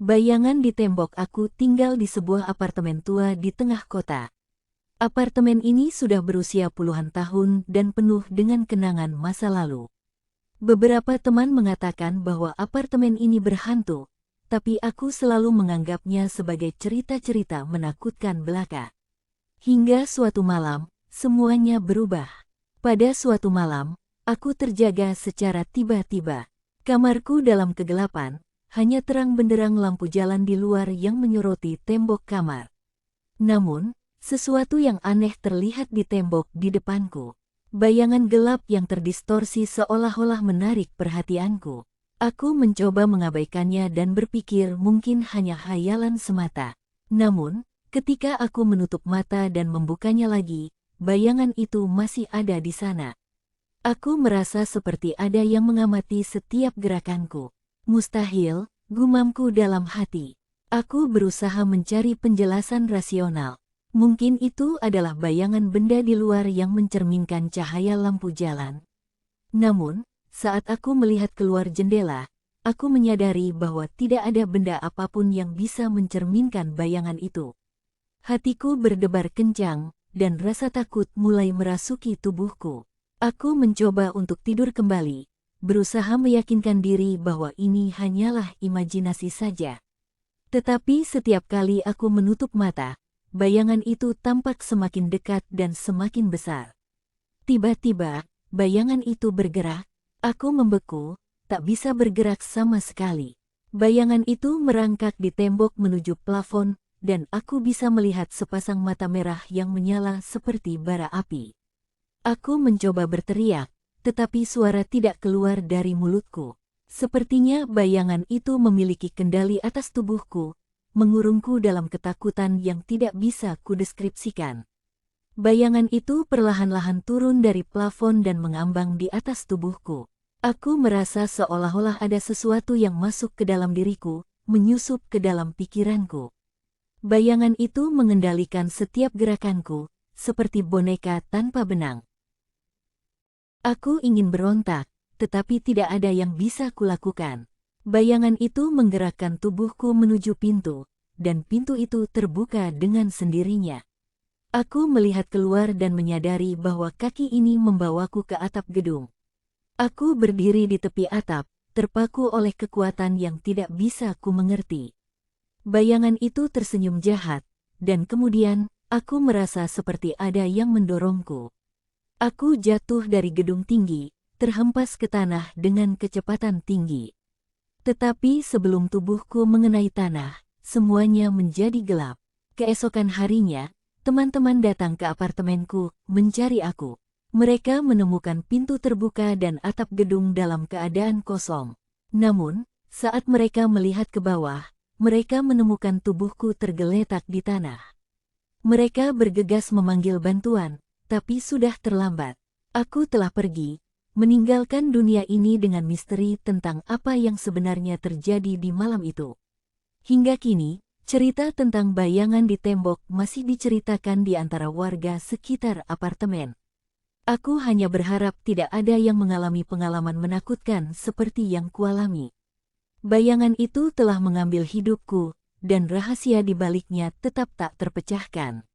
Bayangan di tembok. Aku tinggal di sebuah apartemen tua di tengah kota. Apartemen ini sudah berusia puluhan tahun dan penuh dengan kenangan masa lalu. Beberapa teman mengatakan bahwa apartemen ini berhantu, tapi aku selalu menganggapnya sebagai cerita-cerita menakutkan belaka. Hingga suatu malam, semuanya berubah. Pada suatu malam, aku terjaga secara tiba-tiba. Kamarku dalam kegelapan, hanya terang benderang lampu jalan di luar yang menyoroti tembok kamar. Namun, sesuatu yang aneh terlihat di tembok di depanku. Bayangan gelap yang terdistorsi seolah-olah menarik perhatianku. Aku mencoba mengabaikannya dan berpikir mungkin hanya khayalan semata. Namun, ketika aku menutup mata dan membukanya lagi, bayangan itu masih ada di sana. Aku merasa seperti ada yang mengamati setiap gerakanku. Mustahil, gumamku dalam hati. Aku berusaha mencari penjelasan rasional. Mungkin itu adalah bayangan benda di luar yang mencerminkan cahaya lampu jalan. Namun, saat aku melihat keluar jendela, aku menyadari bahwa tidak ada benda apapun yang bisa mencerminkan bayangan itu. Hatiku berdebar kencang, dan rasa takut mulai merasuki tubuhku. Aku mencoba untuk tidur kembali, berusaha meyakinkan diri bahwa ini hanyalah imajinasi saja. Tetapi setiap kali aku menutup mata, bayangan itu tampak semakin dekat dan semakin besar. Tiba-tiba, bayangan itu bergerak. Aku membeku, tak bisa bergerak sama sekali. Bayangan itu merangkak di tembok menuju plafon, dan aku bisa melihat sepasang mata merah yang menyala seperti bara api. Aku mencoba berteriak, tetapi suara tidak keluar dari mulutku. Sepertinya bayangan itu memiliki kendali atas tubuhku, mengurungku dalam ketakutan yang tidak bisa kudeskripsikan. Bayangan itu perlahan-lahan turun dari plafon dan mengambang di atas tubuhku. Aku merasa seolah-olah ada sesuatu yang masuk ke dalam diriku, menyusup ke dalam pikiranku. Bayangan itu mengendalikan setiap gerakanku, seperti boneka tanpa benang. Aku ingin berontak, tetapi tidak ada yang bisa kulakukan. Bayangan itu menggerakkan tubuhku menuju pintu, dan pintu itu terbuka dengan sendirinya. Aku melihat keluar dan menyadari bahwa kaki ini membawaku ke atap gedung. Aku berdiri di tepi atap, terpaku oleh kekuatan yang tidak bisa ku mengerti. Bayangan itu tersenyum jahat, dan kemudian aku merasa seperti ada yang mendorongku. Aku jatuh dari gedung tinggi, terhempas ke tanah dengan kecepatan tinggi. Tetapi sebelum tubuhku mengenai tanah, semuanya menjadi gelap. Keesokan harinya, teman-teman datang ke apartemenku, mencari aku. Mereka menemukan pintu terbuka dan atap gedung dalam keadaan kosong. Namun, saat mereka melihat ke bawah, mereka menemukan tubuhku tergeletak di tanah. Mereka bergegas memanggil bantuan, tapi sudah terlambat. Aku telah pergi, meninggalkan dunia ini dengan misteri tentang apa yang sebenarnya terjadi di malam itu. Hingga kini, cerita tentang bayangan di tembok masih diceritakan di antara warga sekitar apartemen. Aku hanya berharap tidak ada yang mengalami pengalaman menakutkan seperti yang kualami. Bayangan itu telah mengambil hidupku, dan rahasia di baliknya tetap tak terpecahkan.